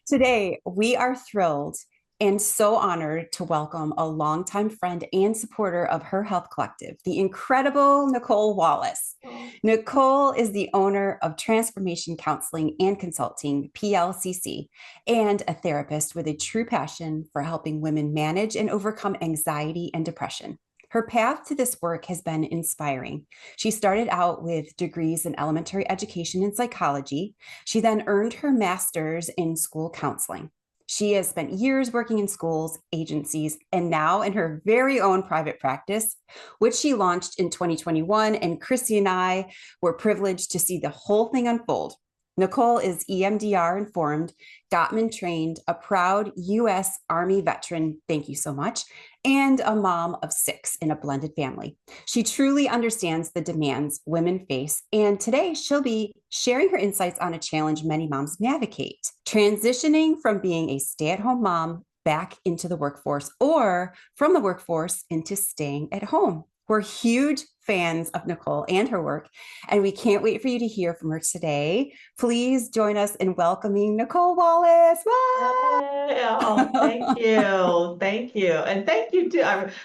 Today, we are thrilled and so honored to welcome a longtime friend and supporter of Her Health Collective, the incredible Nicole Wallace. Oh, Nicole is the owner of Transformation Counseling and Consulting, PLCC, and a therapist with a true passion for helping women manage and overcome anxiety and depression. Her path to this work has been inspiring. She started out with degrees in elementary education and psychology. She then earned her master's in school counseling. She has spent years working in schools, agencies, and now in her very own private practice, which she launched in 2021. And Chrissy and I were privileged to see the whole thing unfold. Nicole is EMDR informed, Gottman trained, a proud U.S. Army veteran, thank you so much, and a mom of 6 in a blended family. She truly understands the demands women face, and today she'll be sharing her insights on a challenge many moms navigate, transitioning from being a stay-at-home mom back into the workforce or from the workforce into staying at home. We're huge fans of Nicole and her work, and we can't wait for you to hear from her today. Please join us in welcoming Nicole Wallace. hey, oh, thank you. Thank you. And thank you too.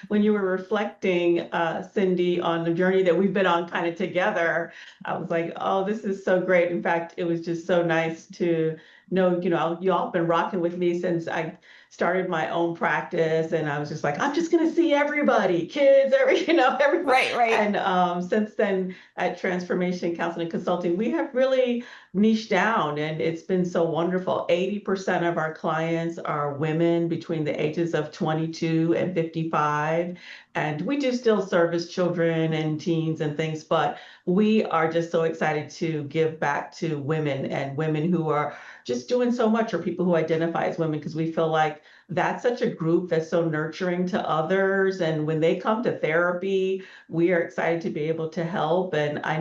When you were reflecting, Cindy, on the journey that we've been on kind of together, I was like, oh, this is so great. In fact, it was just so nice to know, you all have been rocking with me since I started my own practice. And I was just like, I'm just going to see everybody, kids, everybody. Right. And since then, at Transformation Counseling and Consulting, we have really niche down, and it's been so wonderful. 80% of our clients are women between the ages of 22 and 55, and we do still service children and teens and things, but we are just so excited to give back to women and women who are just doing so much, or people who identify as women, because we feel like that's such a group that's so nurturing to others. And when they come to therapy, we are excited to be able to help. And I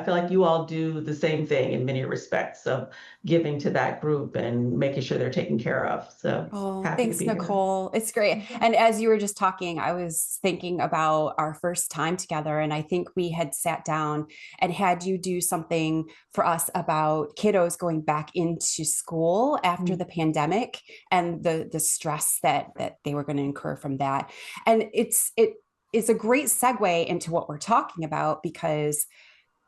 feel like you all do the same thing in many respects of giving to that group and making sure they're taken care of. So Oh, happy to thanks, be here. Nicole. It's great. And as you were just talking, I was thinking about our first time together. And I think we had sat down and had you do something for us about kiddos going back into school after the pandemic and the stress that they were going to incur from that. And it is a great segue into what we're talking about, because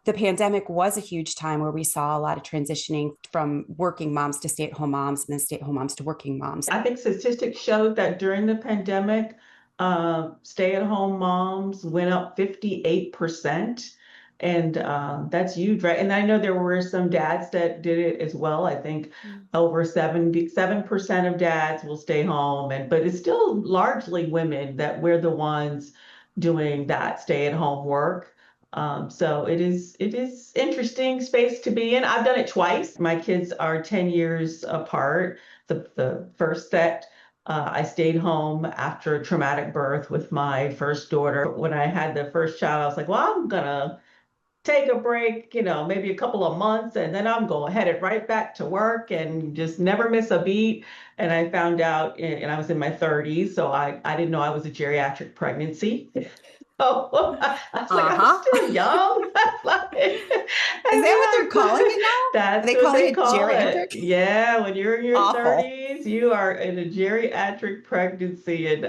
the pandemic was a huge time where we saw a lot of transitioning from working moms to stay-at-home moms and then stay-at-home moms to working moms. I think statistics showed that during the pandemic, stay-at-home moms went up 58%. And that's huge, right? And I know there were some dads that did it as well. I think over 77% of dads will stay home, but it's still largely women that we're the ones doing that stay-at-home work. So it is interesting space to be in. I've done it twice. My kids are 10 years apart. The first set, I stayed home after a traumatic birth with my first daughter. When I had the first child, I was like, well, I'm gonna take a break, maybe a couple of months, and then I'm going headed right back to work and just never miss a beat. And I found out, and I was in my 30s, so I didn't know I was a geriatric pregnancy. Oh, I was like, I'm Uh-huh. still young. Like, Is and that what then they're calling it now? Are that's they what calling they it call it. geriatric? Yeah, when you're in your Awful. 30s, you are in a geriatric pregnancy.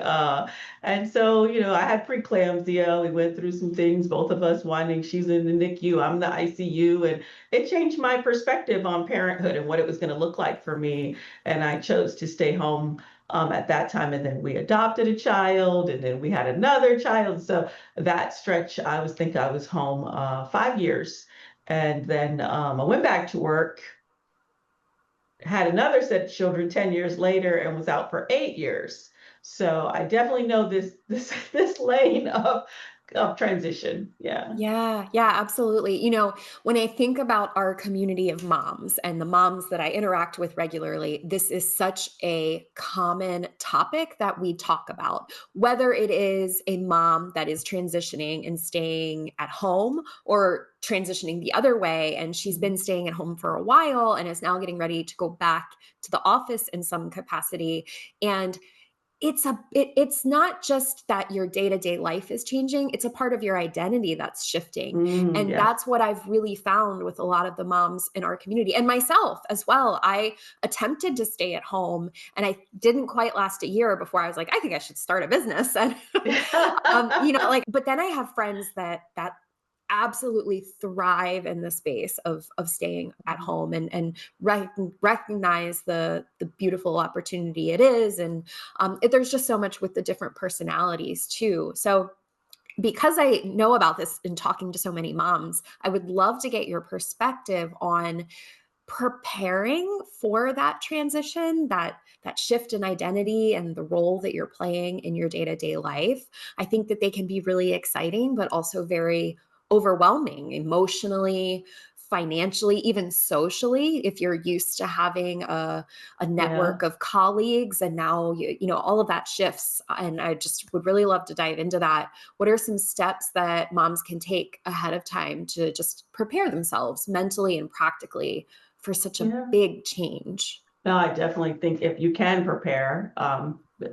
And so, I had preeclampsia. We went through some things, both of us winding, she's in the NICU, I'm in the ICU, and it changed my perspective on parenthood and what it was going to look like for me. And I chose to stay home at that time. And then we adopted a child, and then we had another child. So that stretch, I think I was home 5 years. And then I went back to work, had another set of children 10 years later, and was out for 8 years. So I definitely know this lane of transition. Yeah. Yeah, absolutely. When I think about our community of moms and the moms that I interact with regularly, this is such a common topic that we talk about, whether it is a mom that is transitioning and staying at home or transitioning the other way. And she's been staying at home for a while and is now getting ready to go back to the office in some capacity. And it's not just that your day-to-day life is changing, it's a part of your identity that's shifting. And Yes. that's what I've really found with a lot of the moms in our community and myself as well. I attempted to stay at home and I didn't quite last a year before I was like, I think I should start a business. And like, but then I have friends that absolutely thrive in the space of staying at home and recognize the beautiful opportunity it is. And there's just so much with the different personalities too. So because I know about this in talking to so many moms, I would love to get your perspective on preparing for that transition, that shift in identity and the role that you're playing in your day-to-day life. I think that they can be really exciting, but also very overwhelming emotionally, financially, even socially. If you're used to having a Yeah. network of colleagues and now all of that shifts. And I just would really love to dive into that. What are some steps that moms can take ahead of time to just prepare themselves mentally and practically for such a Yeah. big change? No, I definitely think if you can prepare,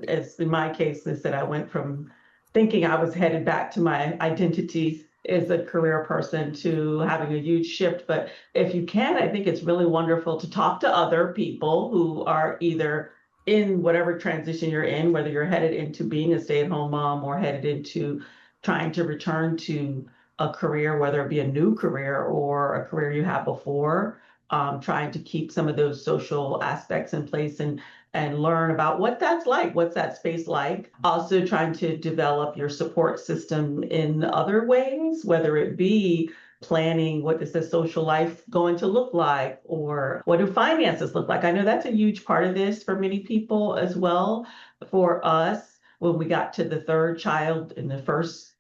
as in my case, is that I went from thinking I was headed back to my identity as a career person to having a huge shift. But if you can, I think it's really wonderful to talk to other people who are either in whatever transition you're in, whether you're headed into being a stay-at-home mom or headed into trying to return to a career, whether it be a new career or a career you had before, trying to keep some of those social aspects in place and learn about what that's like, what's that space like. Also trying to develop your support system in other ways, whether it be planning what is the social life going to look like or what do finances look like. I know that's a huge part of this for many people as well. For us, when we got to the third child in the first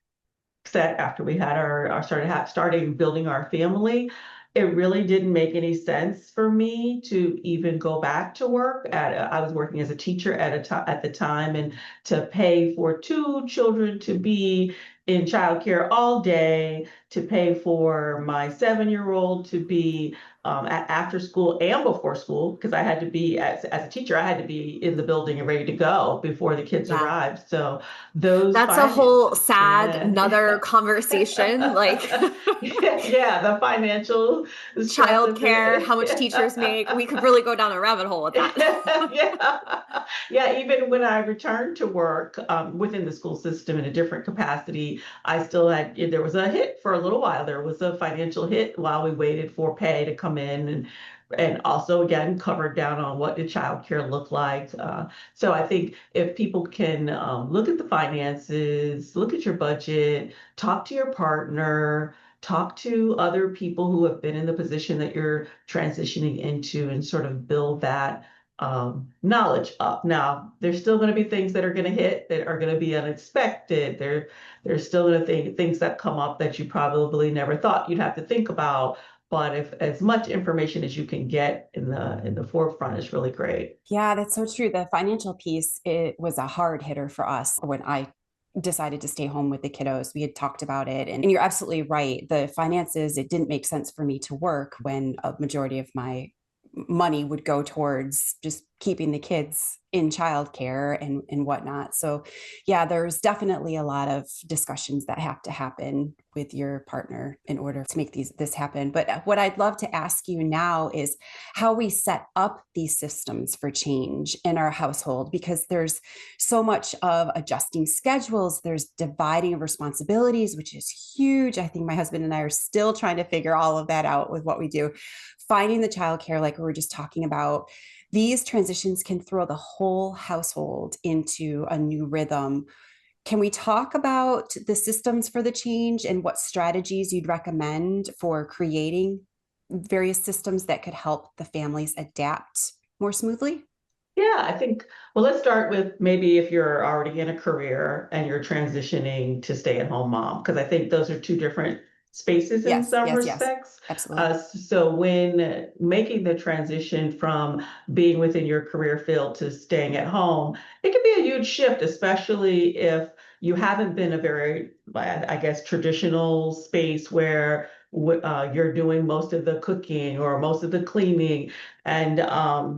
set after we had our starting building our family, it really didn't make any sense for me to even go back to work. I was working as a teacher at the time, and to pay for two children to be in childcare all day, to pay for my 7-year-old to be at after school and before school, because I had to be as a teacher, I had to be in the building and ready to go before the kids Yeah. arrived. So those That's a whole finances, sad yeah. another conversation, like Yeah, the financial stress of childcare, how much it. teachers make. We could really go down a rabbit hole with that. Yeah. Yeah, even when I returned to work within the school system in a different capacity, I still had, there was a hit for a little while. There was a financial hit while we waited for pay to come in, and also again covered down on what did childcare look like. So I think if people can look at the finances, look at your budget, talk to your partner, talk to other people who have been in the position that you're transitioning into, and sort of build that knowledge up. Now, there's still going to be things that are going to hit that are going to be unexpected. There's still going to things that come up that you probably never thought you'd have to think about. But if as much information as you can get in the forefront is really great. Yeah, that's so true. The financial piece, it was a hard hitter for us when I decided to stay home with the kiddos. We had talked about it, and you're absolutely right. The finances, it didn't make sense for me to work when a majority of my money would go towards just keeping the kids in childcare and whatnot. So yeah, there's definitely a lot of discussions that have to happen with your partner in order to make this happen. But what I'd love to ask you now is how we set up these systems for change in our household, because there's so much of adjusting schedules, there's dividing of responsibilities, which is huge. I think my husband and I are still trying to figure all of that out with what we do. Finding the childcare, like we were just talking about, these transitions can throw the whole household into a new rhythm. Can we talk about the systems for the change and what strategies you'd recommend for creating various systems that could help the families adapt more smoothly? Yeah, I think, well, let's start with maybe if you're already in a career and you're transitioning to stay-at-home mom, because I think those are two different spaces in Yes, some yes, yes, respects. absolutely. So when making the transition from being within your career field to staying at home, it can be a huge shift, especially if you haven't been a very, I guess, traditional space where you're doing most of the cooking or most of the cleaning. And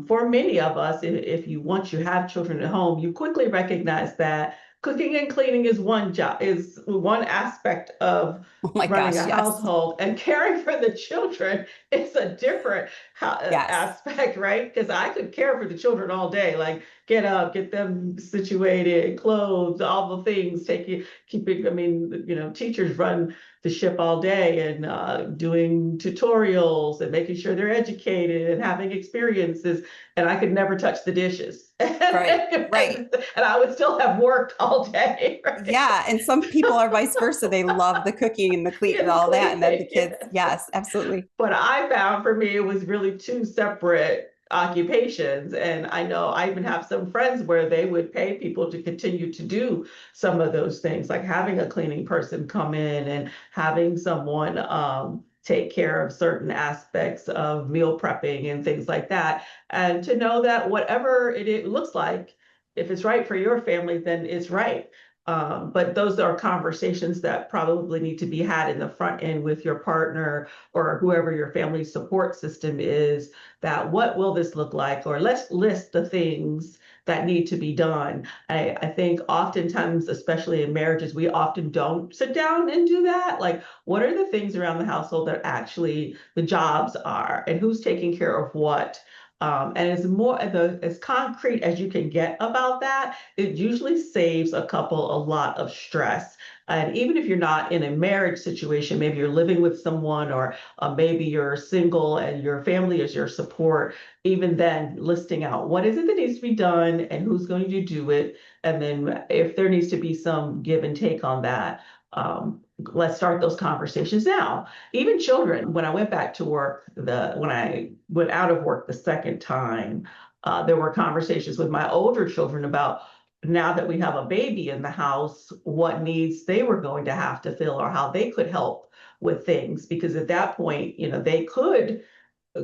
for many of us, if you once you have children at home, you quickly recognize that cooking and cleaning is one job, is one aspect of Oh my running gosh, a yes. household, and caring for the children is a different Yes. aspect, right? Because I could care for the children all day, like get up, get them situated, clothes, all the things, keeping, I mean, teachers run the ship all day, and doing tutorials and making sure they're educated and having experiences. And I could never touch the dishes. Right. Right. And I would still have worked all day, right? Yeah. And some people are vice versa. They love the cooking and the clean and And all that. And then the cleaning. kids, yes, absolutely. But I found for me, it was really two separate occupations. And I know I even have some friends where they would pay people to continue to do some of those things, like having a cleaning person come in and having someone take care of certain aspects of meal prepping and things like that. And to know that whatever it looks like, if it's right for your family, then it's right. But those are conversations that probably need to be had in the front end with your partner or whoever your family support system is, that what will this look like? Or let's list the things that need to be done. I think oftentimes, especially in marriages, we often don't sit down and do that. Like, what are the things around the household that actually the jobs are, and who's taking care of what? And as concrete as you can get about that, it usually saves a couple a lot of stress. And even if you're not in a marriage situation, maybe you're living with someone, or maybe you're single and your family is your support, even then, listing out what is it that needs to be done and who's going to do it. And then if there needs to be some give and take on that, let's start those conversations now. Even children, when I went back to work, when I went out of work the second time, there were conversations with my older children about, now that we have a baby in the house, what needs they were going to have to fill or how they could help with things. Because at that point, they could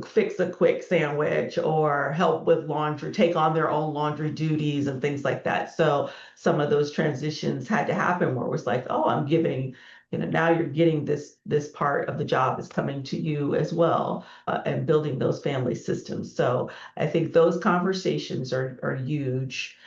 fix a quick sandwich or help with laundry, take on their own laundry duties and things like that. So some of those transitions had to happen where it was like, oh, I'm giving, now you're getting this part of the job is coming to you as well, and building those family systems. So I think those conversations are huge.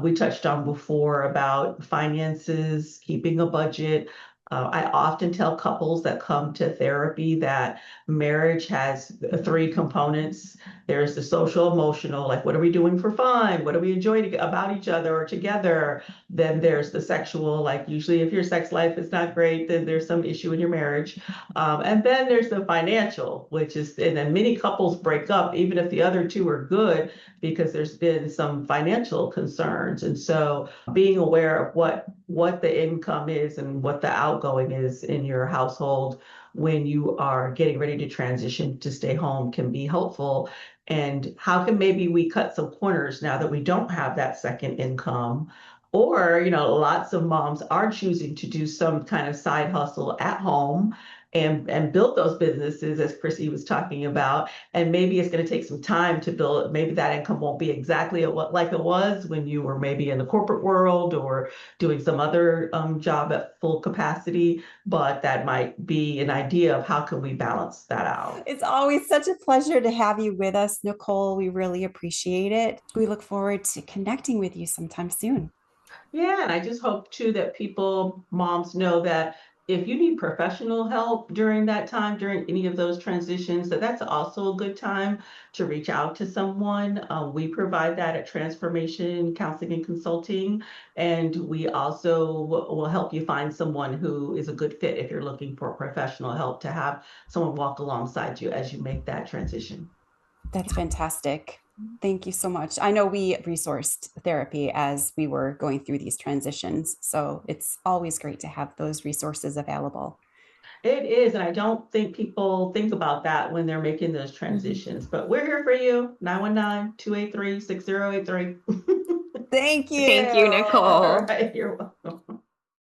We touched on before about finances, keeping a budget. I often tell couples that come to therapy that marriage has three components. There's the social emotional, like what are we doing for fun? What do we enjoy about each other or together? Then there's the sexual, like usually if your sex life is not great, then there's some issue in your marriage. And then there's the financial, which is, and then many couples break up, even if the other two are good, because there's been some financial concerns. And so being aware of what the income is and what the outgoing is in your household when you are getting ready to transition to stay home can be helpful. And how can maybe we cut some corners now that we don't have that second income? Or, lots of moms are choosing to do some kind of side hustle at home and build those businesses, as Chrissy was talking about. And maybe it's going to take some time to build. Maybe that income won't be exactly like it was when you were maybe in the corporate world or doing some other job at full capacity, but that might be an idea of how can we balance that out. It's always such a pleasure to have you with us, Nicole. We really appreciate it. We look forward to connecting with you sometime soon. Yeah, and I just hope too that moms know that if you need professional help during that time, during any of those transitions, that's also a good time to reach out to someone. We provide that at Transformation Counseling and Consulting, and we also will help you find someone who is a good fit if you're looking for professional help, to have someone walk alongside you as you make that transition. That's fantastic. Thank you so much. I know we resourced therapy as we were going through these transitions, so it's always great to have those resources available. It is, and I don't think people think about that when they're making those Mhm. transitions. But we're here for you, 919-283-6083. Thank Thank you, you. All Nicole. right, you're welcome.